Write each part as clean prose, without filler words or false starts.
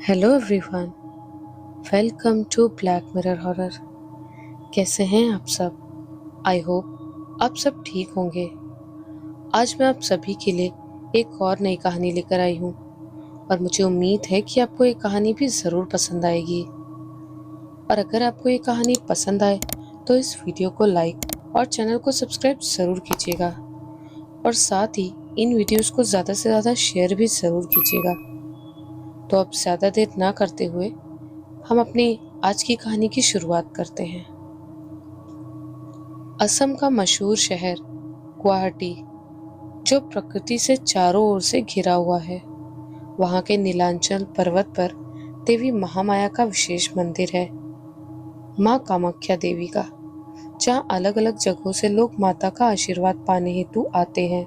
Hello everyone, welcome to black mirror horror. कैसे हैं आप सब? आई होप आप सब ठीक होंगे। आज मैं आप सभी के लिए एक और नई कहानी लेकर आई हूँ और मुझे उम्मीद है कि आपको ये कहानी भी ज़रूर पसंद आएगी। और अगर आपको ये कहानी पसंद आए तो इस वीडियो को लाइक और चैनल को सब्सक्राइब ज़रूर कीजिएगा और साथ ही इन वीडियोस को ज़्यादा से ज़्यादा शेयर भी ज़रूर कीजिएगा। तो अब ज़्यादा देर ना करते हुए हम अपनी आज की कहानी की शुरुआत करते हैं। असम का मशहूर शहर गुवाहाटी, जो प्रकृति से चारों ओर से घिरा हुआ है, वहाँ के नीलांचल पर्वत पर देवी महामाया का विशेष मंदिर है, माँ कामाख्या देवी का, जहाँ अलग अलग जगहों से लोग माता का आशीर्वाद पाने हेतु आते हैं।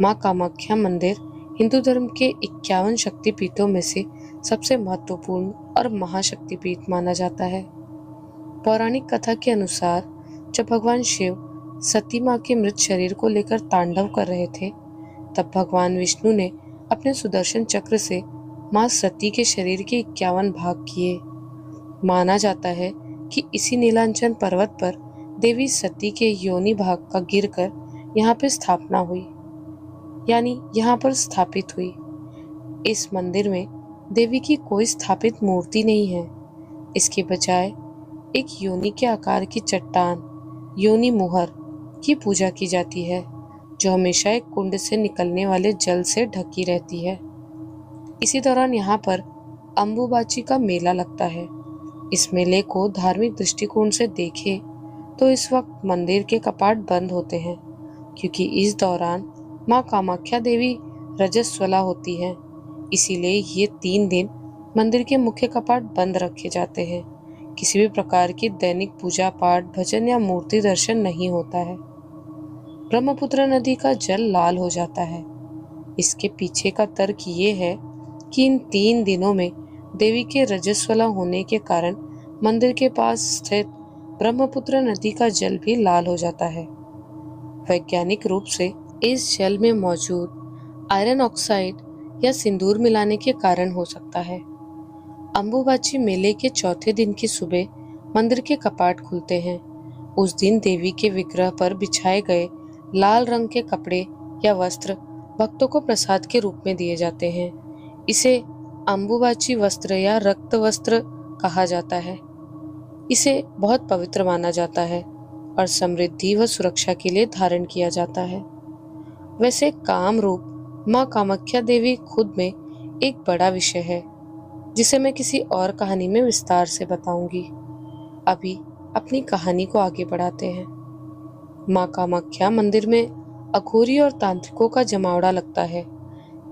माँ कामाख्या मंदिर हिंदू धर्म के 51 शक्तिपीठों में से सबसे महत्वपूर्ण और महाशक्तिपीठ माना जाता है। पौराणिक कथा के अनुसार जब भगवान शिव सती माँ के मृत शरीर को लेकर तांडव कर रहे थे, तब भगवान विष्णु ने अपने सुदर्शन चक्र से माँ सती के शरीर के 51 भाग किए। माना जाता है कि इसी नीलांचल पर्वत पर देवी सती के योनि भाग का गिरकर यहाँ पर स्थापना हुई, यानी यहाँ पर स्थापित हुई। इस मंदिर में देवी की कोई स्थापित मूर्ति नहीं है, इसके बजाय एक योनि के आकार की चट्टान, योनि मुहर की पूजा की जाती है, जो हमेशा एक कुंड से निकलने वाले जल से ढकी रहती है। इसी दौरान यहाँ पर अम्बुबाची का मेला लगता है। इस मेले को धार्मिक दृष्टिकोण से देखें तो इस वक्त मंदिर के कपाट बंद होते हैं, क्योंकि इस दौरान माँ कामाख्या देवी रजस्वला होती हैं। इसीलिए ये 3 दिन मंदिर के मुख्य कपाट बंद रखे जाते हैं। किसी भी प्रकार की दैनिक पूजा पाठ, भजन या मूर्ति दर्शन नहीं होता है। ब्रह्मपुत्र नदी का जल लाल हो जाता है। इसके पीछे का तर्क ये है कि इन 3 दिनों में देवी के रजस्वला होने के कारण मंदिर के पास स्थित ब्रह्मपुत्र नदी का जल भी लाल हो जाता है। वैज्ञानिक रूप से इस जल में मौजूद आयरन ऑक्साइड या सिंदूर मिलाने के कारण हो सकता है। अम्बुबाची मेले के चौथे दिन की सुबह मंदिर के कपाट खुलते हैं। उस दिन देवी के विग्रह पर बिछाए गए लाल रंग के कपड़े या वस्त्र भक्तों को प्रसाद के रूप में दिए जाते हैं। इसे अम्बुबाची वस्त्र या रक्त वस्त्र कहा जाता है। इसे बहुत पवित्र माना जाता है और समृद्धि व सुरक्षा के लिए धारण किया जाता है। वैसे काम रूप माँ कामाख्या देवी खुद में एक बड़ा विषय है, जिसे मैं किसी और कहानी में विस्तार से बताऊंगी। अभी अपनी कहानी को आगे बढ़ाते हैं। माँ कामाख्या मंदिर में अघोरी और तांत्रिकों का जमावड़ा लगता है।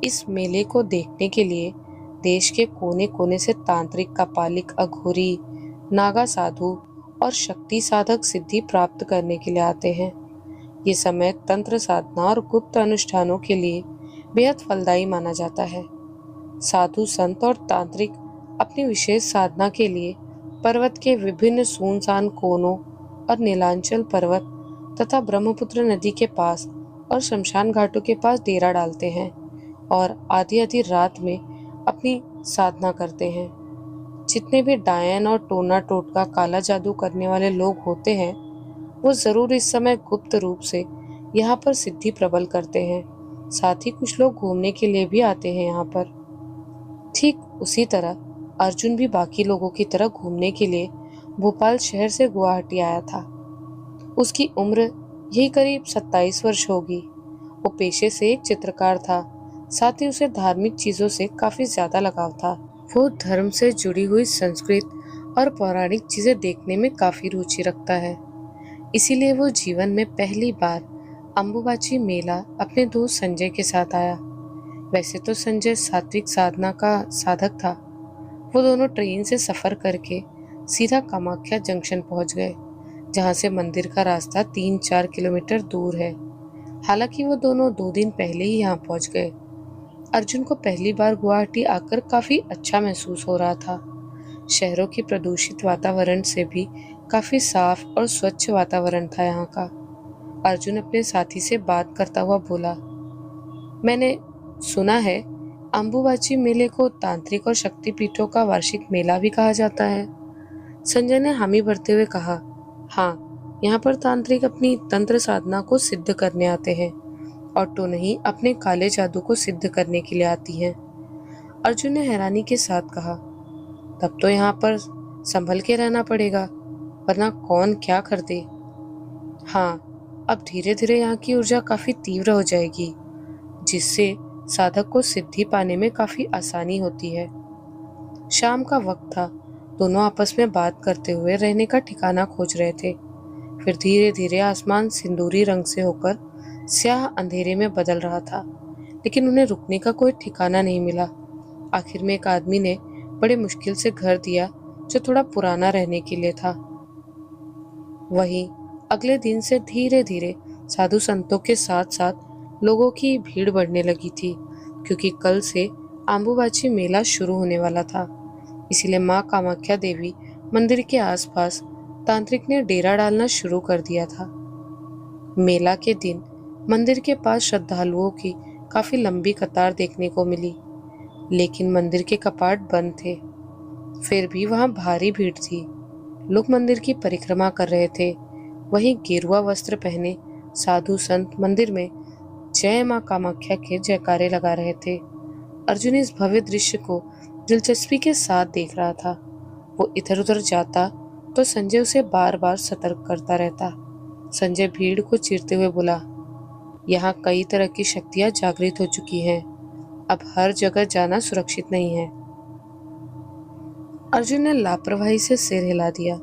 इस मेले को देखने के लिए देश के कोने कोने से तांत्रिक, कपालिक, अघोरी, नागा साधु और शक्ति साधक सिद्धि प्राप्त करने के लिए आते हैं। ये समय तंत्र साधना और गुप्त अनुष्ठानों के लिए बेहद फलदायी माना जाता है। साधु, संत और तांत्रिक अपनी विशेष साधना के लिए पर्वत के विभिन्न सुनसान कोनों और नीलांचल पर्वत तथा ब्रह्मपुत्र नदी के पास और शमशान घाटों के पास डेरा डालते हैं और आधी आधी रात में अपनी साधना करते हैं। जितने भी डायन और टोना टोटका, काला जादू करने वाले लोग होते हैं, वो जरूर इस समय गुप्त रूप से यहाँ पर सिद्धि प्रबल करते हैं। साथ ही कुछ लोग घूमने के लिए भी आते हैं यहाँ पर। ठीक उसी तरह अर्जुन भी बाकी लोगों की तरह घूमने के लिए भोपाल शहर से गुवाहाटी आया था। उसकी उम्र यही करीब 27 वर्ष होगी। वो पेशे से एक चित्रकार था, साथ ही उसे धार्मिक चीजों से काफी ज्यादा लगाव था। वो धर्म से जुड़ी हुई संस्कृत और पौराणिक चीजें देखने में काफी रुचि रखता है। इसीलिए वो जीवन में पहली बार अम्बुबाची मेला अपने दोस्त संजय के साथ आया। वैसे तो संजय सात्विक साधना का साधक था। वो दोनों ट्रेन से सफर करके सीधा कामाख्या जंक्शन पहुंच गए, जहां से मंदिर का रास्ता 3-4 किलोमीटर दूर है। हालांकि वो दोनों 2 दिन पहले ही यहाँ पहुंच गए। अर्जुन को पहली बार गुवाहाटी आकर काफी अच्छा महसूस हो रहा था। शहरों के प्रदूषित वातावरण से भी काफी साफ और स्वच्छ वातावरण था यहाँ का। अर्जुन अपने साथी से बात करता हुआ बोला, मैंने सुना है अंबुबाची मेले को तांत्रिक और शक्तिपीठों का वार्षिक मेला भी कहा जाता है। संजय ने हामी भरते हुए कहा, हाँ, यहाँ पर तांत्रिक अपनी तंत्र साधना को सिद्ध करने आते हैं और तो नहीं अपने काले जादू को सिद्ध करने के लिए आती हैं। अर्जुन ने हैरानी के साथ कहा, तब तो यहाँ पर संभल के रहना पड़ेगा, वरना कौन क्या कर दे। हाँ, अब धीरे धीरे यहाँ की ऊर्जा काफी तीव्र हो जाएगी, जिससे साधक को सिद्धि पाने में काफी आसानी होती है। शाम का वक्त था। दोनों आपस में बात करते हुए रहने का ठिकाना खोज रहे थे। फिर धीरे धीरे आसमान सिंदूरी रंग से होकर स्याह अंधेरे में बदल रहा था, लेकिन उन्हें रुकने का कोई ठिकाना नहीं मिला। आखिर में एक आदमी ने बड़े मुश्किल से घर दिया, जो थोड़ा पुराना रहने के लिए था। वहीं अगले दिन से धीरे धीरे साधु संतों के साथ साथ लोगों की भीड़ बढ़ने लगी थी, क्योंकि कल से अंबुबाची मेला शुरू होने वाला था। इसीलिए माँ कामाख्या देवी मंदिर के आसपास तांत्रिक ने डेरा डालना शुरू कर दिया था। मेला के दिन मंदिर के पास श्रद्धालुओं की काफी लंबी कतार देखने को मिली, लेकिन मंदिर के कपाट बंद थे। फिर भी वहां भारी भीड़ थी। लोग मंदिर की परिक्रमा कर रहे थे। वहीं गेरुआ वस्त्र पहने साधु संत मंदिर में जय माँ कामाख्या के जयकारे लगा रहे थे। अर्जुन इस भव्य दृश्य को दिलचस्पी के साथ देख रहा था। वो इधर उधर जाता तो संजय उसे बार बार सतर्क करता रहता। संजय भीड़ को चीरते हुए बोला, यहाँ कई तरह की शक्तियां जागृत हो चुकी हैं। अब हर जगह जाना सुरक्षित नहीं है। अर्जुन ने लापरवाही से सिर हिला दिया,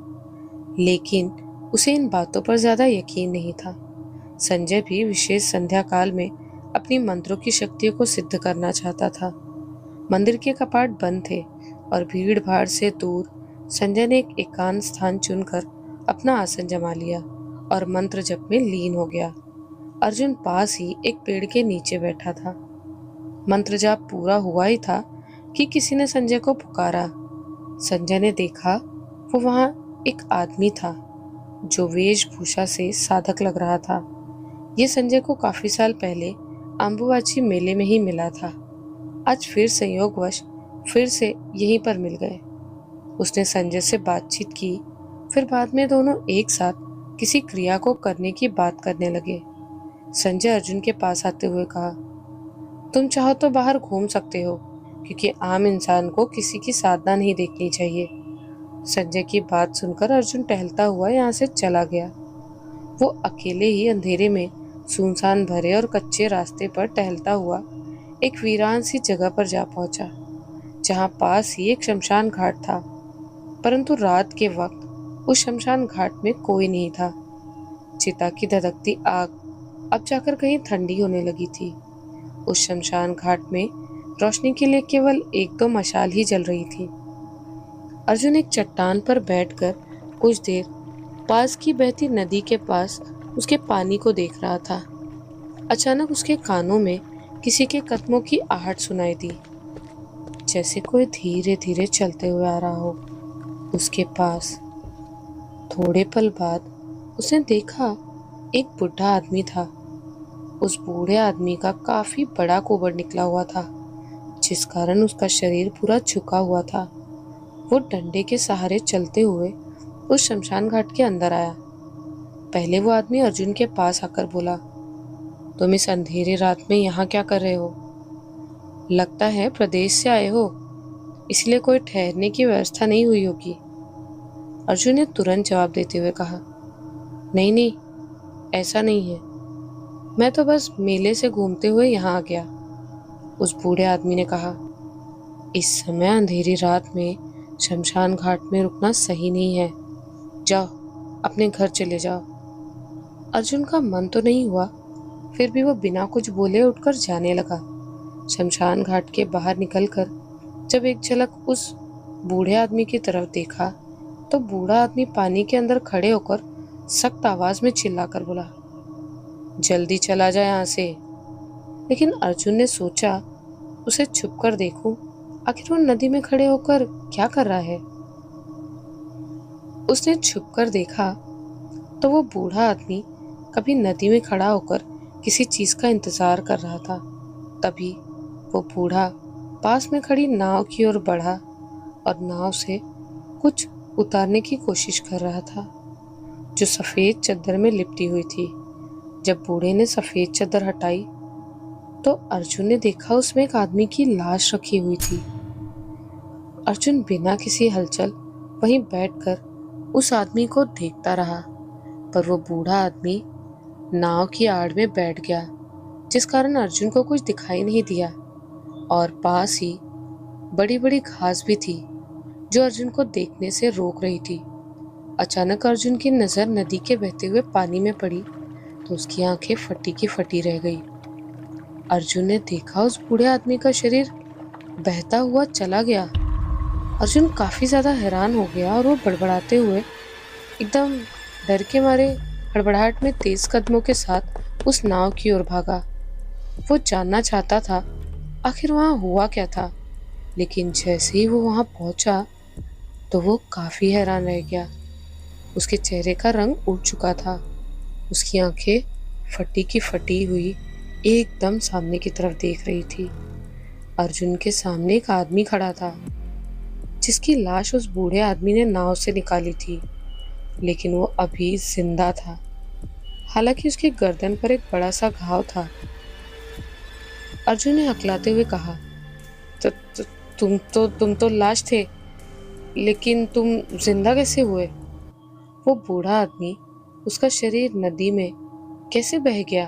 लेकिन उसे इन बातों पर ज्यादा यकीन नहीं था। संजय भी विशेष संध्या काल में अपनी मंत्रों की शक्तियों को सिद्ध करना चाहता था। मंदिर के कपाट बंद थे और भीड़ भाड़ से दूर संजय ने एक एकांत स्थान चुनकर अपना आसन जमा लिया और मंत्र जप में लीन हो गया। अर्जुन पास ही एक पेड़ के नीचे बैठा था। मंत्र जाप पूरा हुआ ही था कि किसी ने संजय को पुकारा। संजय ने देखा, वो वहां एक आदमी था जो वेशभूषा से साधक लग रहा था। ये संजय को काफी साल पहले अंबुबाची मेले में ही मिला था। आज फिर संयोगवश फिर से यहीं पर मिल गए। उसने संजय से बातचीत की। फिर बाद में दोनों एक साथ किसी क्रिया को करने की बात करने लगे। संजय अर्जुन के पास आते हुए कहा, तुम चाहो तो बाहर घूम सकते हो, क्योंकि आम इंसान को किसी की साधना नहीं देखनी चाहिए। संजय की बात सुनकर अर्जुन टहलता हुआ यहाँ से चला गया। वो अकेले ही अंधेरे में सुनसान भरे और कच्चे रास्ते पर टहलता हुआ एक वीरान सी जगह पर जा पहुंचा, जहां पास ही एक शमशान घाट था। परंतु रात के वक्त उस शमशान घाट में कोई नहीं था। चिता की धधकती आग अब जाकर कहीं ठंडी होने लगी थी। उस शमशान घाट में रोशनी के लिए केवल एक दो मशाल ही जल रही थी। अर्जुन एक चट्टान पर बैठकर कुछ देर पास की बहती नदी के पास उसके पानी को देख रहा था। अचानक उसके कानों में किसी के कदमों की आहट सुनाई दी, जैसे कोई धीरे धीरे चलते हुए आ रहा हो उसके पास। थोड़े पल बाद उसने देखा, एक बूढ़ा आदमी था। उस बूढ़े आदमी का काफी बड़ा कुबड़ निकला हुआ था, जिस कारण उसका शरीर पूरा झुका हुआ था। वो डंडे के सहारे चलते हुए उस शमशान घाट के अंदर आया। पहले वो आदमी अर्जुन के पास आकर बोला, तुम इस अंधेरी रात में यहाँ क्या कर रहे हो? लगता है प्रदेश से आए हो, इसलिए कोई ठहरने की व्यवस्था नहीं हुई होगी। अर्जुन ने तुरंत जवाब देते हुए कहा, नहीं नहीं, ऐसा नहीं है, मैं तो बस मेले से घूमते हुए यहाँ आ गया। उस बूढ़े आदमी ने कहा, इस समय अंधेरी रात में शमशान घाट में रुकना सही नहीं है, जाओ अपने घर चले जाओ। अर्जुन का मन तो नहीं हुआ, फिर भी वो बिना कुछ बोले उठकर जाने लगा। शमशान घाट के बाहर निकलकर जब एक झलक उस बूढ़े आदमी की तरफ देखा, तो बूढ़ा आदमी पानी के अंदर खड़े होकर सख्त आवाज में चिल्लाकर बोला, जल्दी चला जा यहाँ से। लेकिन अर्जुन ने सोचा, उसे छुप कर देखूं, आखिर वो नदी में खड़े होकर क्या कर रहा है। उसने छुप कर देखा तो वो बूढ़ा आदमी कभी नदी में खड़ा होकर किसी चीज का इंतजार कर रहा था। तभी वो बूढ़ा पास में खड़ी नाव की ओर बढ़ा और नाव से कुछ उतारने की कोशिश कर रहा था जो सफेद चादर में लिपटी हुई थी। जब बूढ़े ने सफेद चादर हटाई तो अर्जुन ने देखा उसमें एक आदमी की लाश रखी हुई थी। अर्जुन बिना किसी हलचल वहीं बैठकर उस आदमी को देखता रहा, पर वो बूढ़ा आदमी नाव की आड़ में बैठ गया, जिस कारण अर्जुन को कुछ दिखाई नहीं दिया। और पास ही बड़ी बड़ी घास भी थी जो अर्जुन को देखने से रोक रही थी। अचानक अर्जुन की नजर नदी के बहते हुए पानी में पड़ी तो उसकी आंखें फटी की फटी रह गई। अर्जुन ने देखा उस बूढ़े आदमी का शरीर बहता हुआ चला गया। अर्जुन काफी ज्यादा हैरान हो गया और वो बड़बड़ाते हुए एकदम डर के मारे हड़बड़ाहट में तेज कदमों के साथ उस नाव की ओर भागा। वो जानना चाहता था आखिर वहां हुआ क्या था, लेकिन जैसे ही वो वहां पहुंचा तो वो काफी हैरान रह गया। उसके चेहरे का रंग उड़ चुका था, उसकी आंखें फटी की फटी हुई एकदम सामने की तरफ देख रही थी। अर्जुन के सामने एक आदमी खड़ा था जिसकी लाश उस बूढ़े आदमी ने नाव से निकाली थी, लेकिन वो अभी जिंदा था। हालांकि उसकी गर्दन पर एक बड़ा सा घाव था। अर्जुन ने हकलाते हुए कहा, "तो तुम तो लाश थे, लेकिन तुम जिंदा कैसे हुए?" वो बूढ़ा आदमी, उसका शरीर नदी में कैसे बह गया?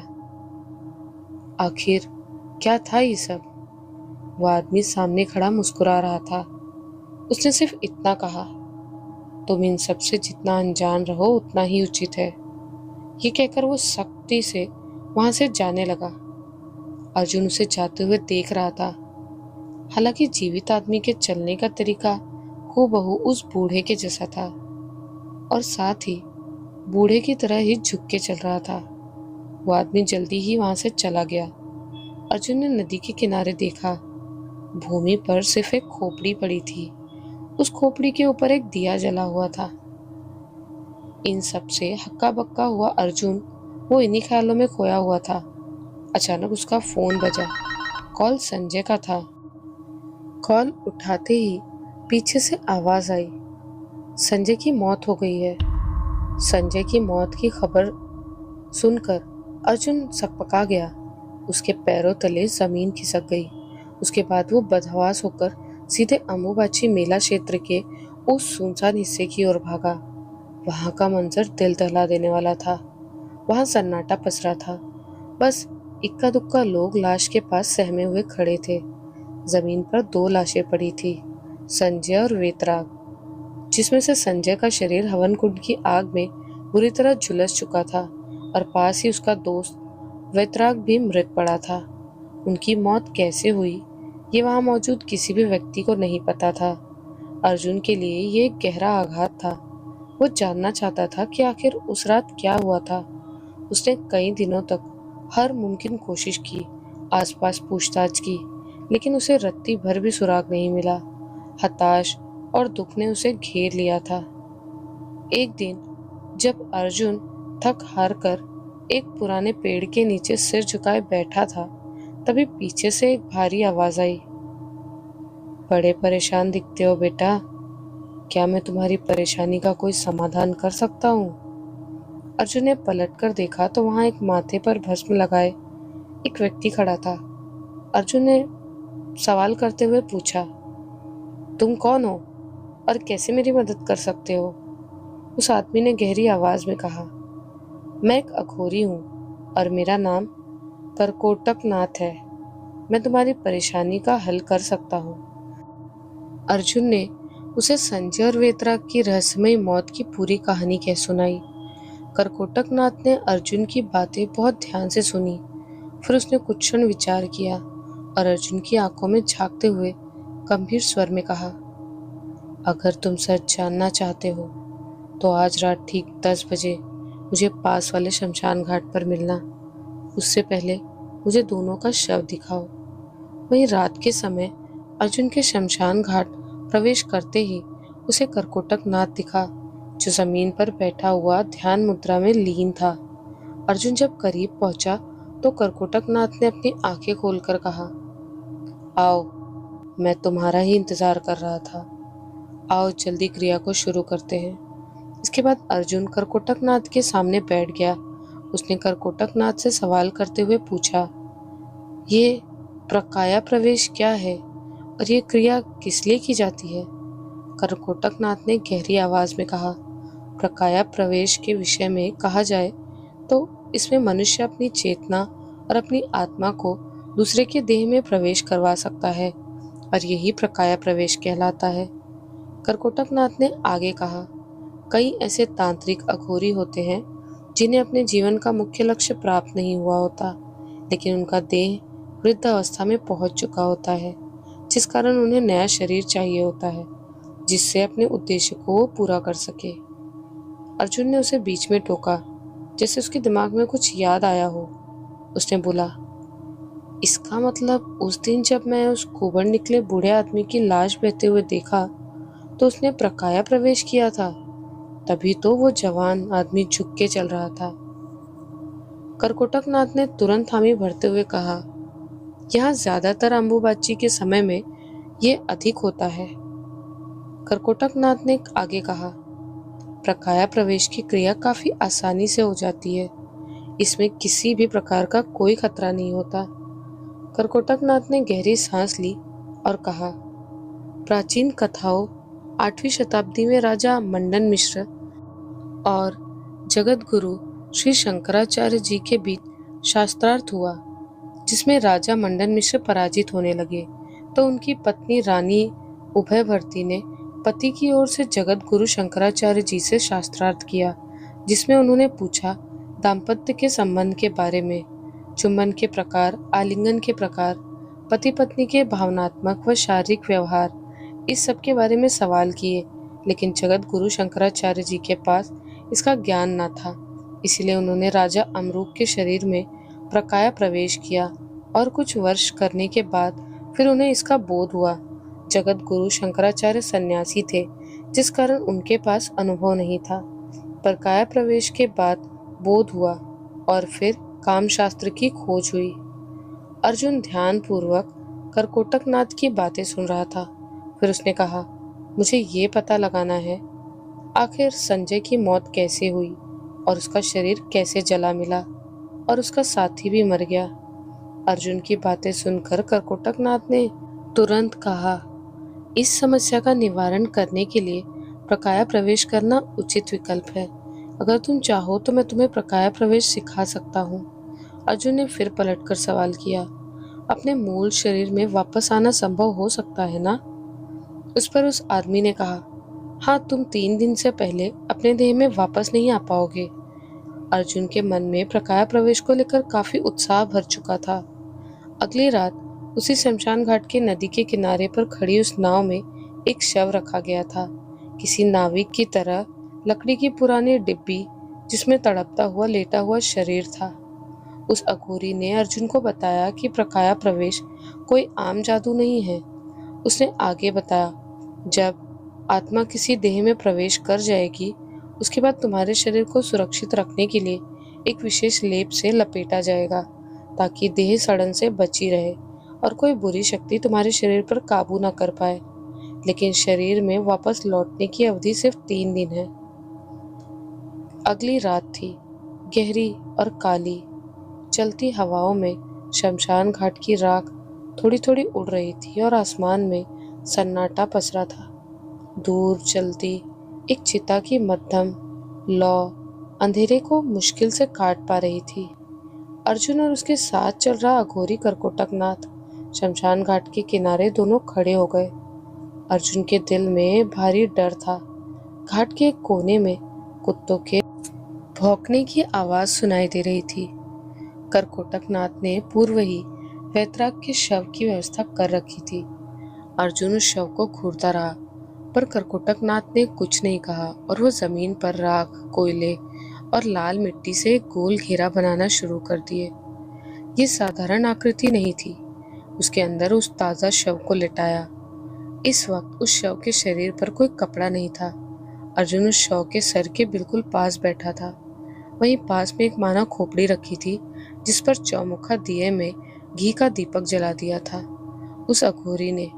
आखिर क्या था ये सब? वो आदमी सामने खड़ा मुस्कुरा रहा था। उसने सिर्फ इतना कहा, "तुम इन सब से जितना अनजान रहो उतना ही उचित है।" ये कहकर वो सख्ती से वहां से जाने लगा। अर्जुन उसे जाते हुए देख रहा था। हालांकि जीवित आदमी के चलने का तरीका हूबहू उस बूढ़े के जैसा था और साथ ही बूढ़े की तरह ही झुक के चल रहा था। वो आदमी जल्दी ही वहां से चला गया। अर्जुन ने नदी के किनारे देखा। भूमि पर सिर्फ एक खोपड़ी पड़ी थी। उस खोपड़ी के ऊपर एक दिया जला हुआ था। इन सब से हक्का बक्का हुआ अर्जुन वो इन्हीं ख्यालों में खोया हुआ था। अचानक उसका फोन बजा। कॉल संजय का था। कॉल उठाते ही पीछे से आवाज आई, "संजय की मौत हो गई है।" संजय की मौत की खबर सुनकर अर्जुन सकपका गया। उसके पैरों तले जमीन खिसक गई। उसके बाद वो बदहवास होकर सीधे अम्बुबाची मेला क्षेत्र के उस सुनसान हिस्से की ओर भागा। वहां का मंजर दिल दहला देने वाला था। वहां सन्नाटा पसरा था। बस इक्का दुक्का लोग लाश के पास सहमे हुए खड़े थे। जमीन पर 2 लाशें पड़ी थी, संजय और वेतराग, जिसमें से संजय का शरीर हवन कुंड की आग में बुरी तरह झुलस चुका था और पास ही उसका दोस्त वेतराग भी मृत पड़ा था। उनकी मौत कैसे हुई ये वहां मौजूद किसी भी व्यक्ति को नहीं पता था। अर्जुन के लिए ये एक गहरा आघात था। वो जानना चाहता था कि आखिर उस रात क्या हुआ था। उसने कई दिनों तक हर मुमकिन कोशिश की, आसपास पूछताछ की, लेकिन उसे रत्ती भर भी सुराग नहीं मिला। हताश और दुख ने उसे घेर लिया था। एक दिन जब अर्जुन थक हार कर एक पुराने पेड़ के नीचे सिर झुकाए बैठा था, तभी पीछे से एक भारी आवाज आई, "बड़े परेशान दिखते हो बेटा, क्या मैं तुम्हारी परेशानी का कोई समाधान कर सकता हूँ?" अर्जुन ने पलटकर देखा तो वहां एक माथे पर भस्म लगाए एक व्यक्ति खड़ा था। अर्जुन ने सवाल करते हुए पूछा, "तुम कौन हो और कैसे मेरी मदद कर सकते हो?" उस आदमी ने गहरी आवाज में कहा, "मैं एक अघोरी हूँ और मेरा नाम करकोटक नाथ है। मैं तुम्हारी परेशानी का हल कर सकता हूँ।" अर्जुन ने उसे संजय और वेतराग की रहस्यमयी मौत की पूरी कहानी कह सुनाई। करकोटक नाथ ने अर्जुन की बातें बहुत ध्यान से सुनी। फिर उसने कुछ क्षण विचार किया और अर्जुन की आंखों में झांकते हुए गंभीर स्वर में कहा, "अगर तुम सच जानना चाहते हो तो आज रात ठीक 10 बजे मुझे पास वाले शमशान घाट पर मिलना। उससे पहले मुझे दोनों का शव दिखाओ।" वहीं रात के समय अर्जुन के शमशान घाट प्रवेश करते ही उसे करकोटक नाथ दिखा, जो जमीन पर बैठा हुआ ध्यान मुद्रा में लीन था। अर्जुन जब करीब पहुंचा तो करकोटक नाथ ने अपनी आंखें खोलकर कहा, "आओ, मैं तुम्हारा ही इंतजार कर रहा था। आओ जल्दी क्रिया को शुरू करते हैं। इसके बाद अर्जुन करकोटकनाथ के सामने बैठ गया। उसने करकोटकनाथ से सवाल करते हुए पूछा, ये प्रकाया प्रवेश क्या है और ये क्रिया किस लिए की जाती है? करकोटकनाथ ने गहरी आवाज में कहा, प्रकाया प्रवेश के विषय में कहा जाए तो इसमें मनुष्य अपनी चेतना और अपनी आत्मा को दूसरे के देह में प्रवेश करवा सकता है और यही प्रकाया प्रवेश कहलाता है। करकोटकनाथ ने आगे कहा, कई ऐसे तांत्रिक अघोरी होते हैं जिन्हें अपने जीवन का मुख्य लक्ष्य प्राप्त नहीं हुआ होता, लेकिन उनका देह वृद्ध अवस्था में पहुंच चुका होता है, जिस कारण उन्हें नया शरीर चाहिए होता है जिससे अपने उद्देश्य को वो पूरा कर सके। अर्जुन ने उसे बीच में टोका, जैसे उसके दिमाग में कुछ याद आया हो। उसने बोला, इसका मतलब उस दिन जब मैं उस कुबड़ निकले बूढ़े आदमी की लाश बहते हुए देखा तो उसने प्रकाया प्रवेश किया था, तभी तो वो जवान आदमी झुक के चल रहा था। करकोटकनाथ ने तुरंत हामी भरते हुए कहा, यहाँ ज्यादातर अम्बुबाची के समय में ये अधिक होता है। करकोटकनाथ ने आगे कहा, प्रकाया प्रवेश की क्रिया काफी आसानी से हो जाती है, इसमें किसी भी प्रकार का कोई खतरा नहीं होता। करकोटकनाथ ने गहरी सांस ली और कहा, प्राचीन कथाओं 8वीं शताब्दी में राजा मंडन मिश्र और जगत गुरु श्री शंकराचार्य जी के बीच शास्त्रार्थ हुआ, जिसमें राजा मंडन मिश्र पराजित होने लगे तो उनकी पत्नी रानी उभयभर्ती ने पति की ओर से जगत गुरु शंकराचार्य जी से शास्त्रार्थ किया, जिसमें उन्होंने पूछा दाम्पत्य के संबंध के बारे में, चुंबन के प्रकार, आलिंगन के प्रकार, पति पत्नी के भावनात्मक व शारीरिक व्यवहार, इस सब के बारे में सवाल किए, लेकिन जगत गुरु शंकराचार्य जी के पास इसका ज्ञान न था। इसीलिए उन्होंने राजा अमरूक के शरीर में प्रकाया प्रवेश किया और कुछ वर्ष करने के बाद फिर उन्हें इसका बोध हुआ। जगत गुरु शंकराचार्य सन्यासी थे, जिस कारण उनके पास अनुभव नहीं था। प्रकाया प्रवेश के बाद बोध हुआ और फिर काम शास्त्र की खोज हुई। अर्जुन ध्यान पूर्वक करकोटकनाथ की बातें सुन रहा था। फिर उसने कहा, मुझे ये पता लगाना है आखिर संजय की मौत कैसे हुई और उसका शरीर कैसे जला मिला और उसका साथी भी मर गया। अर्जुन की बातें सुनकर करकोटकनाथ ने तुरंत कहा, इस समस्या का निवारण करने के लिए प्रकाया प्रवेश करना उचित विकल्प है। अगर तुम चाहो तो मैं तुम्हें प्रकाया प्रवेश सिखा सकता हूँ। अर्जुन ने फिर पलटकर सवाल किया, अपने मूल शरीर में वापस आना संभव हो सकता है ना? उस पर उस आदमी ने कहा, हाँ, तुम 3 दिन से पहले अपने देह में वापस नहीं आ पाओगे। अर्जुन के मन में प्रकाया प्रवेश को लेकर काफी उत्साह भर चुका था। अगली रात उसी शमशान घाट के नदी के किनारे पर खड़ी उस नाव में एक शव रखा गया था, किसी नाविक की तरह लकड़ी की पुरानी डिब्बी जिसमें तड़पता हुआ लेटा हुआ शरीर था। उस अघोरी ने अर्जुन को बताया कि प्रकाया प्रवेश कोई आम जादू नहीं है। उसने आगे बताया, जब आत्मा किसी देह में प्रवेश कर जाएगी, उसके बाद तुम्हारे शरीर को सुरक्षित रखने के लिए एक विशेष लेप से लपेटा जाएगा, ताकि देह सड़न से बची रहे और कोई बुरी शक्ति तुम्हारे शरीर पर काबू न कर पाए। लेकिन शरीर में वापस लौटने की अवधि सिर्फ 3 दिन है। अगली रात थी, गहरी और काली। चलती हवाओं में शमशान घाट की राख थोड़ी थोड़ी उड़ रही थी और आसमान में सन्नाटा पसरा था। दूर चलती एक चिता की मध्यम लौ अंधेरे को मुश्किल से काट पा रही थी। अर्जुन और उसके साथ चल रहा अघोरी करकोटकनाथ शमशान घाट के किनारे दोनों खड़े हो गए। अर्जुन के दिल में भारी डर था। घाट के एक कोने में कुत्तों के भौंकने की आवाज सुनाई दे रही थी। करकोटकनाथ ने पूर्व ही वैतराग के शव की व्यवस्था कर रखी थी। अर्जुन उस शव को घूरता रहा, पर करकोटकनाथ ने कुछ नहीं कहा और वो जमीन पर राख, कोयले और लाल मिट्टी से एक गोल घेरा बनाना शुरू कर दिए। ये साधारण आकृति नहीं थी। उसके अंदर उस ताजा शव को लिटाया। इस वक्त उस शव के शरीर पर कोई कपड़ा नहीं था। अर्जुन उस शव के सर के बिल्कुल पास बैठा था। वहीं पास में एक मानव खोपड़ी रखी थी, जिस पर चौमुखा दिए में घी का दीपक जला दिया था। उस अघोरी ने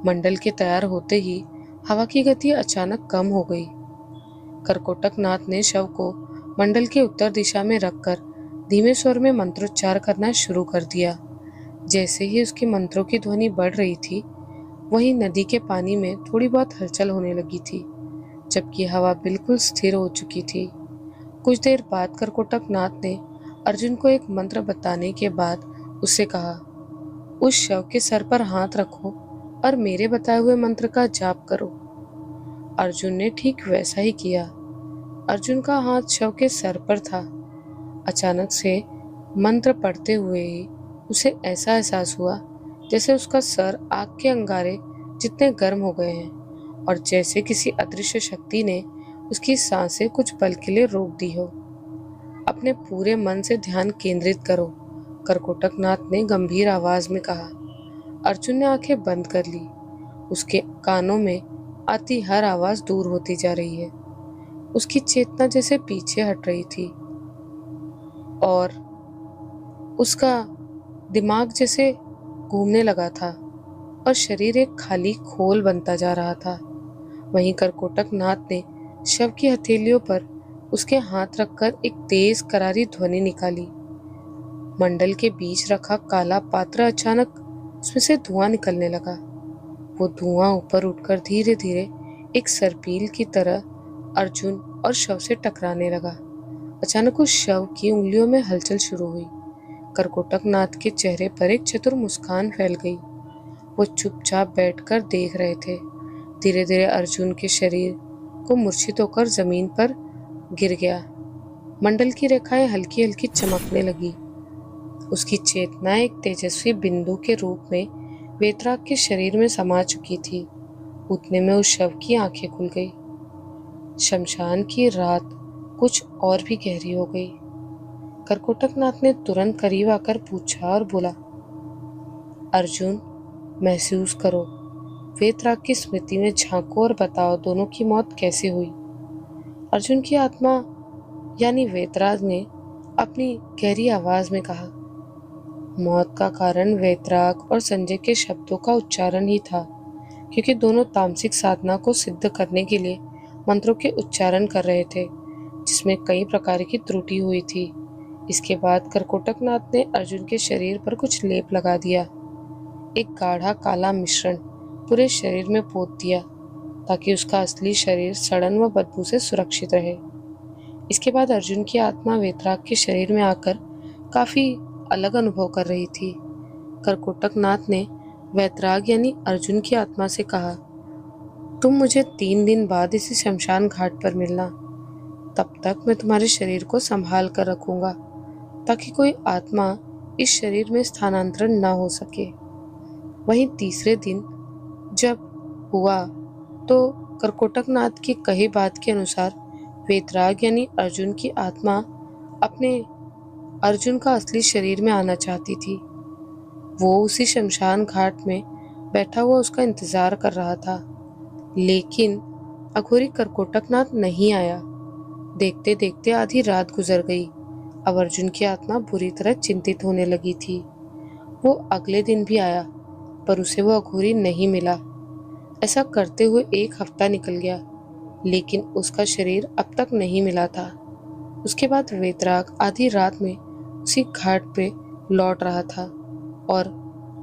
मंडल के तैयार होते ही हवा की गति अचानक कम हो गई। करकोटक नाथ ने शव को मंडल के उत्तर दिशा में रखकर धीमे स्वर में मंत्रोच्चार करना शुरू कर दिया। जैसे ही उसकी मंत्रों की ध्वनि बढ़ रही थी, वहीं नदी के पानी में थोड़ी बहुत हलचल होने लगी थी, जबकि हवा बिल्कुल स्थिर हो चुकी थी। कुछ देर बाद करकोटक नाथ ने अर्जुन को एक मंत्र बताने के बाद उससे कहा, उस शव के सर पर हाथ रखो और मेरे बताए हुए मंत्र का जाप करो। अर्जुन ने ठीक वैसा ही किया। अर्जुन का हाथ शव के सर पर था। अचानक से मंत्र पढ़ते हुए ही उसे ऐसा एहसास हुआ जैसे उसका सर आग के अंगारे जितने गर्म हो गए हैं और जैसे किसी अदृश्य शक्ति ने उसकी सांसें कुछ पल के लिए रोक दी हो। अपने पूरे मन से ध्यान केंद्रित करो, करकोटक नाथ ने गंभीर आवाज में कहा। अर्जुन ने आंखें बंद कर ली। उसके कानों में आती हर आवाज दूर होती जा रही है। उसकी चेतना जैसे पीछे हट रही थी और उसका दिमाग जैसे घूमने लगा था और शरीर एक खाली खोल बनता जा रहा था। वहीं करकोटक नाथ ने शव की हथेलियों पर उसके हाथ रखकर एक तेज करारी ध्वनि निकाली। मंडल के बीच रखा काला पात्र अचानक उसमें से धुआं निकलने लगा। वो धुआं ऊपर उठकर धीरे धीरे एक सरपील की तरह अर्जुन और शव से टकराने लगा। अचानक उस शव की उंगलियों में हलचल शुरू हुई। करकोटक नाथ के चेहरे पर एक चतुर मुस्कान फैल गई। वो चुपचाप बैठकर देख रहे थे। धीरे धीरे अर्जुन के शरीर को मूर्छित होकर जमीन पर गिर गया। मंडल की रेखाएं हल्की हल्की चमकने लगी। उसकी चेतना एक तेजस्वी बिंदु के रूप में वेतराग के शरीर में समा चुकी थी। उतने में उस शव की आंखें खुल गई। शमशान की रात कुछ और भी गहरी हो गई। करकोटक नाथ ने तुरंत करीब आकर पूछा और बोला, अर्जुन, महसूस करो, वेतराग की स्मृति में झांको और बताओ दोनों की मौत कैसे हुई। अर्जुन की आत्मा यानी वेतराग ने अपनी गहरी आवाज में कहा, मौत का कारण वेतराग और संजय के शब्दों का उच्चारण ही था, क्योंकि दोनों तामसिक साधना को सिद्ध करने के लिए मंत्रों के उच्चारण कर रहे थे, जिसमें कई प्रकार की त्रुटि हुई थी। इसके बाद करकोटक नाथ ने अर्जुन के शरीर पर कुछ लेप लगा दिया। एक गाढ़ा काला मिश्रण पूरे शरीर में पोत दिया ताकि उसका असली शरीर सड़न व बदबू से सुरक्षित रहे। इसके बाद अर्जुन की आत्मा वेतराग के शरीर में आकर काफी अलग अनुभव कर रही थी। करकोटक नाथ ने वेतराग यानी अर्जुन की आत्मा से कहा, तुम मुझे 3 दिन बाद इसी शमशान घाट पर मिलना। तब तक मैं तुम्हारे शरीर को संभाल कर रखूंगा ताकि कोई आत्मा इस शरीर में स्थानांतरण न हो सके। वहीं तीसरे दिन जब हुआ तो करकोटक नाथ की कही बात के अनुसार वेतराग यानी अर्जुन की आत्मा अपने अर्जुन का असली शरीर में आना चाहती थी। वो उसी शमशान घाट में बैठा हुआ उसका इंतजार कर रहा था, लेकिन अघोरी करकोटक नाथ नहीं आया। देखते देखते आधी रात गुजर गई। अब अर्जुन की आत्मा बुरी तरह चिंतित होने लगी थी। वो अगले दिन भी आया, पर उसे वो अघोरी नहीं मिला। ऐसा करते हुए 1 हफ्ता निकल गया, लेकिन उसका शरीर अब तक नहीं मिला था। उसके बाद वेतराग आधी रात में उसी घाट पे लौट रहा था और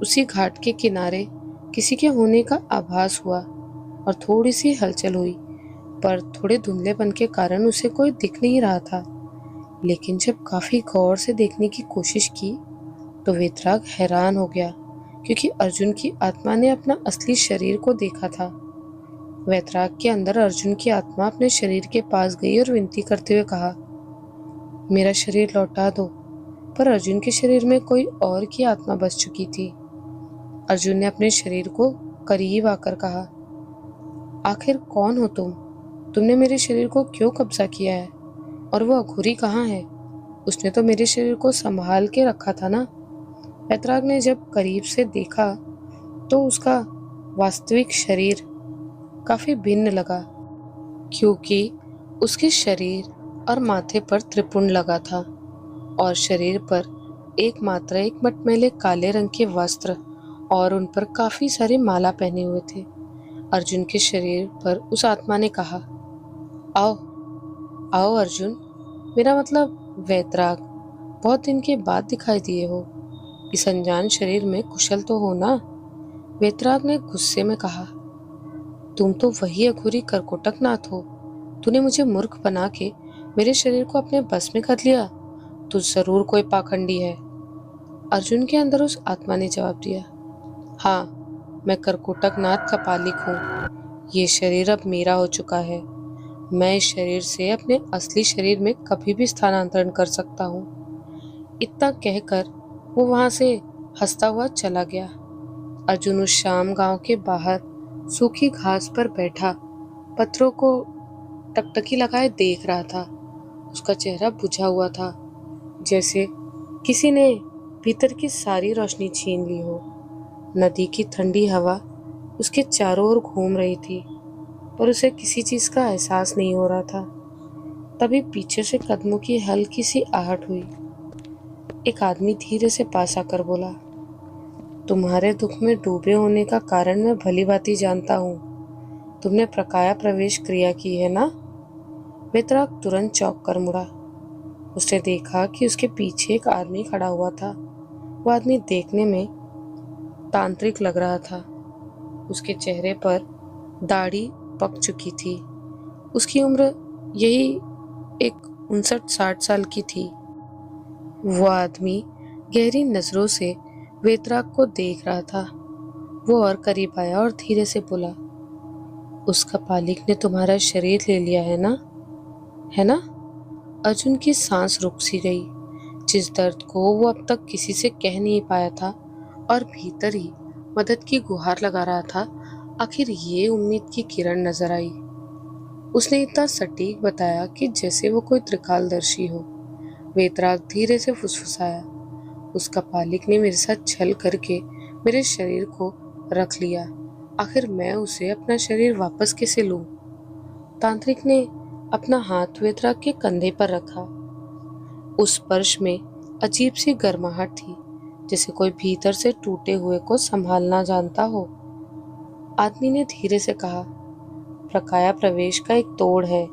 उसी घाट के किनारे किसी के होने का आभास हुआ और थोड़ी सी हलचल हुई, पर थोड़े धुंधलेपन के कारण उसे कोई दिख नहीं रहा था। लेकिन जब काफी गौर से देखने की कोशिश की तो वेतराग हैरान हो गया, क्योंकि अर्जुन की आत्मा ने अपना असली शरीर को देखा था। वेतराग के अंदर अर्जुन की आत्मा अपने शरीर के पास गई और विनती करते हुए कहा, मेरा शरीर लौटा दो। पर अर्जुन के शरीर में कोई और की आत्मा बस चुकी थी। अर्जुन ने अपने शरीर को करीब आकर कहा, आखिर कौन हो तुम? तुमने मेरे शरीर को क्यों कब्जा किया है? और वो अघोरी कहाँ है? उसने तो मेरे शरीर को संभाल के रखा था ना। वेतराग ने जब करीब से देखा तो उसका वास्तविक शरीर काफी भिन्न लगा, क्योंकि उसके शरीर और माथे पर त्रिपुंड लगा था और शरीर पर एक मटमैले काले रंग के वस्त्र और उन पर काफी सारे माला पहने हुए थे। अर्जुन के शरीर पर उस आत्मा ने कहा, आओ आओ अर्जुन, मेरा मतलब वैतराग, बहुत दिन के बाद दिखाई दिए हो। इस अनजान शरीर में कुशल तो हो ना? वैतराग ने गुस्से में कहा, तुम तो वही अघोरी करकोटकनाथ हो। तूने मुझे मूर्ख बना के मेरे शरीर को अपने बस में कर लिया। तू जरूर कोई पाखंडी है। अर्जुन के अंदर उस आत्मा ने जवाब दिया, हाँ, मैं करकोटकनाथ का पालिक हूँ। ये शरीर अब मेरा हो चुका है। मैं इस शरीर से अपने असली शरीर में कभी भी स्थानांतरण कर सकता हूँ। इतना कहकर वो वहां से हंसता हुआ चला गया। अर्जुन उस शाम गांव के बाहर सूखी घास पर बैठा पत्थरों को टकटकी लगाए देख रहा था। उसका चेहरा बुझा हुआ था, जैसे किसी ने भीतर की सारी रोशनी छीन ली हो। नदी की ठंडी हवा उसके चारों ओर घूम रही थी, पर उसे किसी चीज का एहसास नहीं हो रहा था। तभी पीछे से कदमों की हल्की सी आहट हुई। एक आदमी धीरे से पास आकर बोला, तुम्हारे दुख में डूबे होने का कारण मैं भली भांति जानता हूँ। तुमने प्रकाया प्रवेश क्रिया की है ना? वेतराग तुरंत चौंक कर मुड़ा। उसने देखा कि उसके पीछे एक आदमी खड़ा हुआ था। वो आदमी देखने में तांत्रिक लग रहा था। उसके चेहरे पर दाढ़ी पक चुकी थी। उसकी उम्र यही एक 59-60 साल की थी। वो आदमी गहरी नजरों से वेतराग को देख रहा था। वो और करीब आया और धीरे से बोला, उसका पालिक ने तुम्हारा शरीर ले लिया है ना? है ना? अर्जुन की सांस रुक सी गई। जिस दर्द को वो अब तक किसी से कह नहीं पाया था और भीतर ही मदद की गुहार लगा रहा था, आखिर ये उम्मीद की किरण नजर आई। उसने इतना सटीक बताया कि जैसे वो कोई त्रिकालदर्शी हो। वेतराग धीरे से फुसफुसाया, उसका पालिक ने मेरे साथ छल करके मेरे शरीर को रख लिया। आखिर मैं उसे अपना शरीर वापस कैसे लूं? तांत्रिक ने अपना हाथ वेतराग के कंधे पर रखा। उस स्पर्श में अजीब सी गर्माहट थी, जैसे कोई भीतर से टूटे हुए को संभालना जानता हो। आदमी ने धीरे से कहा, प्रकाया प्रवेश का एक तोड़ है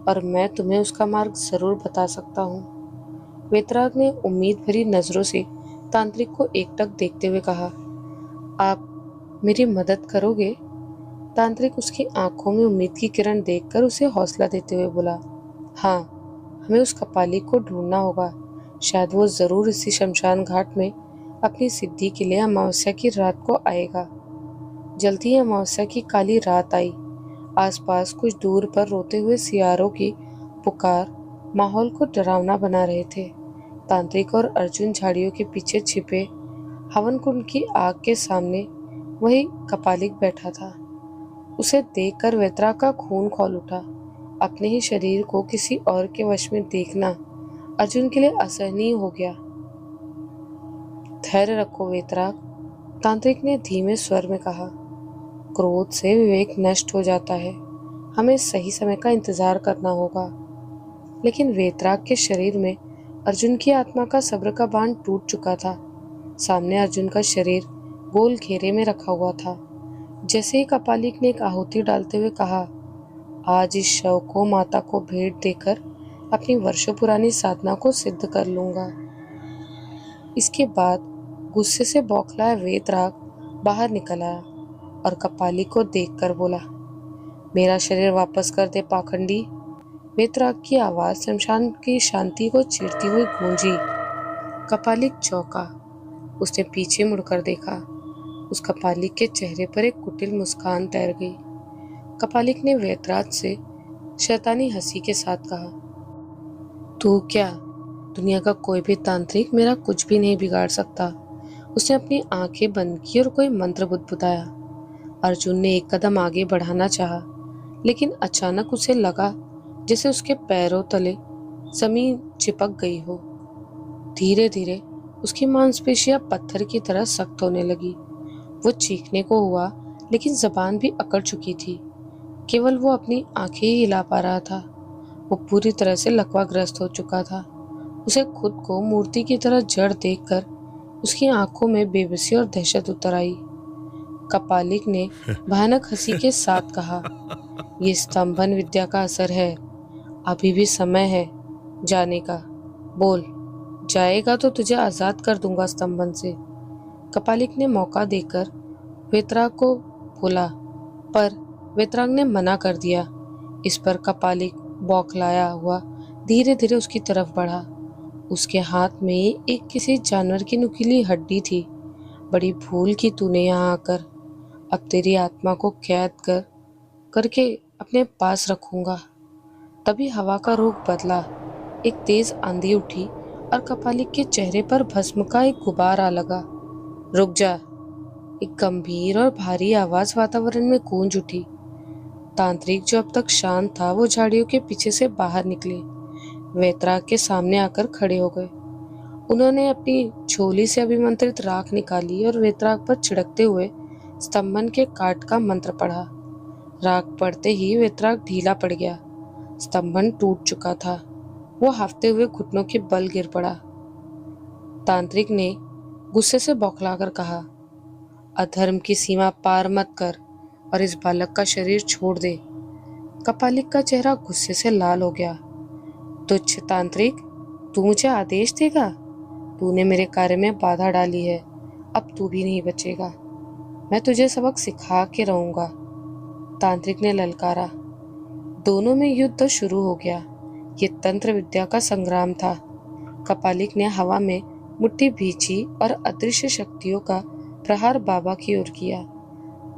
और मैं तुम्हें उसका मार्ग जरूर बता सकता हूँ। वेतराग ने उम्मीद भरी नजरों से तांत्रिक को एकटक देखते हुए कहा, आप मेरी मदद करोगे? तांत्रिक उसकी आंखों में उम्मीद की किरण देखकर उसे हौसला देते हुए बोला, हाँ, हमें उस कपाली को ढूंढना होगा। शायद वो जरूर इसी शमशान घाट में अपनी सिद्धि के लिए अमावस्या की रात को आएगा। जल्दी ही अमावस्या की काली रात आई। आसपास कुछ दूर पर रोते हुए सियारों की पुकार माहौल को डरावना बना रहे थे। तांत्रिक और अर्जुन झाड़ियों के पीछे छिपे हवन कुंड की आग के सामने वही कपालिक बैठा था। उसे देखकर वेतराग का खून खौल उठा। अपने ही शरीर को किसी और के वश में देखना अर्जुन के लिए असहनीय हो गया। धैर्य रखो वेतराग, तांत्रिक ने धीमे स्वर में कहा, क्रोध से विवेक नष्ट हो जाता है। हमें सही समय का इंतजार करना होगा। लेकिन वेतराग के शरीर में अर्जुन की आत्मा का सब्र का बांध टूट चुका था। सामने अर्जुन का शरीर गोल घेरे में रखा हुआ था। जैसे ही कपालिक ने एक आहुति डालते हुए कहा, आज इस शव को माता को भेंट देकर अपनी वर्षों पुरानी साधना को सिद्ध कर लूंगा। इसके बाद गुस्से से बौखलाया वेतराग बाहर निकल आया और कपालिक को देखकर बोला, मेरा शरीर वापस कर दे पाखंडी। वेतराग की आवाज शमशान की शांति को चीरती हुई गूंजी। कपालिक चौंका। उसने पीछे मुड़कर देखा। उस कपालिक के चेहरे पर एक कुटिल मुस्कान तैर गई। कपालिक ने वेतराग से शैतानी हंसी के साथ कहा, तू क्या, दुनिया का कोई भी तांत्रिक मेरा कुछ भी नहीं बिगाड़ सकता। उसने अपनी आंखें बंद की और कोई मंत्र बुदबुदाया। अर्जुन ने एक कदम आगे बढ़ाना चाहा, लेकिन अचानक उसे लगा जैसे उसके पैरों तले जमीन चिपक गई हो। धीरे धीरे उसकी मांसपेशियां पत्थर की तरह सख्त होने लगी। वो चीखने को हुआ, लेकिन जबान भी अकड़ चुकी थी। केवल वो अपनी आंखें ही हिला पा रहा था। वो पूरी तरह से लकवाग्रस्त हो चुका था। उसे खुद को मूर्ति की तरह जड़ देखकर उसकी आंखों में बेबसी और दहशत उतर आई। कपालिक ने भयानक हंसी के साथ कहा, ये स्तंभन विद्या का असर है। अभी भी समय है जाने का। बोल, जाएगा तो तुझे आजाद कर दूंगा स्तंभन से। कपालिक ने मौका देकर वेतराग को बोला, पर वेतराग ने मना कर दिया। इस पर कपालिक बौखलाया हुआ धीरे धीरे उसकी तरफ बढ़ा। उसके हाथ में एक किसी जानवर की नुकीली हड्डी थी। बड़ी भूल की तूने यहाँ आकर। अब तेरी आत्मा को कैद करके अपने पास रखूंगा। तभी हवा का रुख बदला। एक तेज आंधी उठी और कपालिक के चेहरे पर भस्म का एक गुबार आ लगा। रुक जा! एक गंभीर और भारी आवाज वातावरण में गूंज उठी। तांत्रिक, जो अब तक शांत था, वो झाड़ियों के पीछे से बाहर निकले, वेतराग के सामने आकर खड़े हो गए। उन्होंने अपनी झोली से अभिमंत्रित राख निकाली और वेतराग पर छिड़कते हुए स्तंभन के काट का मंत्र पढ़ा। राख पढ़ते ही वेतराग ढीला पड़ गया। स्तंभन टूट चुका था। वो हाफते हुए घुटनों के बल गिर पड़ा। तांत्रिक ने गुस्से से बौखलाकर कहा, अधर्म की सीमा पार मत कर और इस बालक का शरीर छोड़ दे। कपालिक का चेहरा गुस्से से लाल हो गया। तुच्छ तांत्रिक, तू मुझे आदेश देगा? तूने मेरे कार्य में बाधा डाली है। अब तू भी नहीं बचेगा। मैं तुझे सबक सिखा के रहूंगा। तांत्रिक ने ललकारा। दोनों में युद्ध शुरू हो गया। ये तंत्र विद्या का संग्राम था। कपालिक ने हवा में मुट्ठी भींची और अदृश्य शक्तियों का प्रहार बाबा की ओर किया।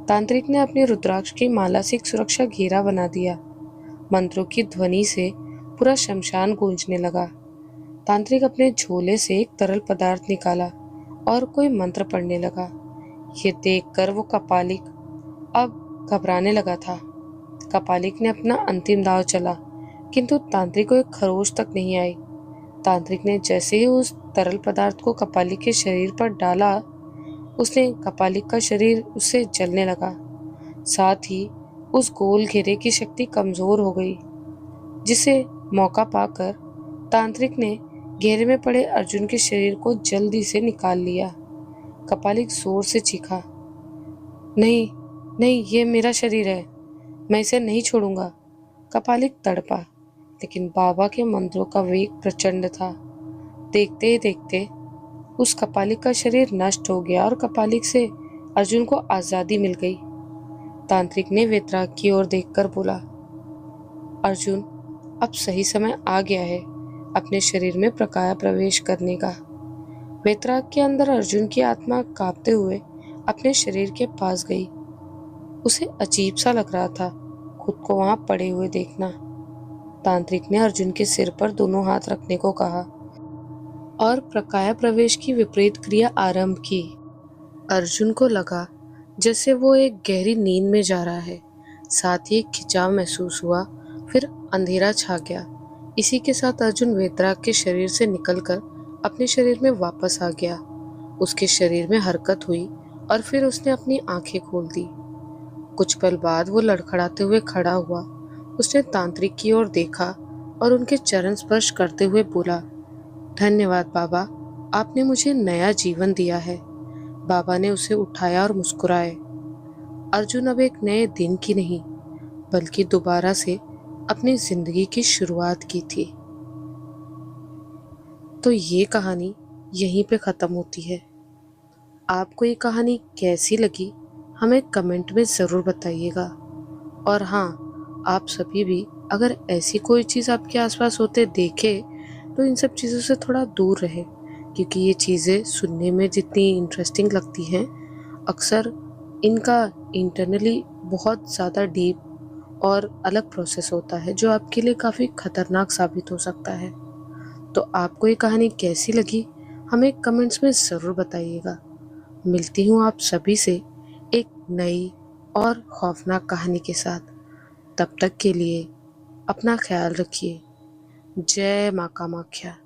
तांत्रिक ने अपनी रुद्राक्ष की माला से एक सुरक्षा घेरा बना दिया। मंत्रों की ध्वनि से पूरा शमशान गूंजने लगा। तांत्रिक अपने झोले से एक तरल पदार्थ निकाला और कोई मंत्र पढ़ने लगा। ये देखकर वो कपालिक अब घबराने लगा था। कपालिक ने अपना अंतिम दांव चला, किंतु तांत्रिक को एक खरोच तक नहीं आई। तांत्रिक ने जैसे ही उस तरल पदार्थ को कपालिक के शरीर पर डाला, उसने कपालिक का शरीर उससे जलने लगा। साथ ही उस गोल घेरे की शक्ति कमजोर हो गई, जिसे मौका पाकर तांत्रिक ने घेरे में पड़े अर्जुन के शरीर को जल्दी से निकाल लिया। कपालिक जोर से चीखा, नहीं नहीं, ये मेरा शरीर है, मैं इसे नहीं छोड़ूंगा। कपालिक तड़पा, लेकिन बाबा के मंत्रों का वेग प्रचंड था। देखते ही देखते उस कपालिक का शरीर नष्ट हो गया और कपालिक से अर्जुन को आजादी मिल गई। तांत्रिक ने वेतराग की ओर देखकर बोला, अर्जुन, अब सही समय आ गया है अपने शरीर में प्रकाया प्रवेश करने का। वेतराग के अंदर अर्जुन की आत्मा कांपते हुए अपने शरीर के पास गई। उसे अजीब सा लग रहा था खुद को वहां पड़े हुए देखना। तांत्रिक ने अर्जुन के सिर पर दोनों हाथ रखने को कहा और प्रकाया प्रवेश की विपरीत क्रिया आरंभ की। अर्जुन को लगा जैसे वो एक गहरी नींद में जा रहा है। साथ ही एक खिंचाव महसूस हुआ, फिर अंधेरा छा गया। इसी के साथ अर्जुन वेतराग के शरीर से निकलकर अपने शरीर में वापस आ गया। उसके शरीर में हरकत हुई और फिर उसने अपनी आंखें खोल दी। कुछ पल बाद वो लड़खड़ाते हुए खड़ा हुआ। उसने तांत्रिक की ओर देखा और उनके चरण स्पर्श करते हुए बोला, धन्यवाद बाबा, आपने मुझे नया जीवन दिया है। बाबा ने उसे उठाया और मुस्कुराए। अर्जुन अब एक नए दिन की नहीं, बल्कि दोबारा से अपनी जिंदगी की शुरुआत की थी। तो ये कहानी यहीं पे ख़त्म होती है। आपको ये कहानी कैसी लगी हमें कमेंट में ज़रूर बताइएगा। और हाँ, आप सभी भी अगर ऐसी कोई चीज़ आपके आसपास होते देखे तो इन सब चीज़ों से थोड़ा दूर रहे, क्योंकि ये चीज़ें सुनने में जितनी इंटरेस्टिंग लगती हैं, अक्सर इनका इंटरनली बहुत ज़्यादा डीप और अलग प्रोसेस होता है, जो आपके लिए काफ़ी ख़तरनाक साबित हो सकता है। तो आपको ये कहानी कैसी लगी हमें कमेंट्स में ज़रूर बताइएगा। मिलती हूँ आप सभी से एक नई और खौफनाक कहानी के साथ। तब तक के लिए अपना ख्याल रखिए। जय माँ कामाख्या।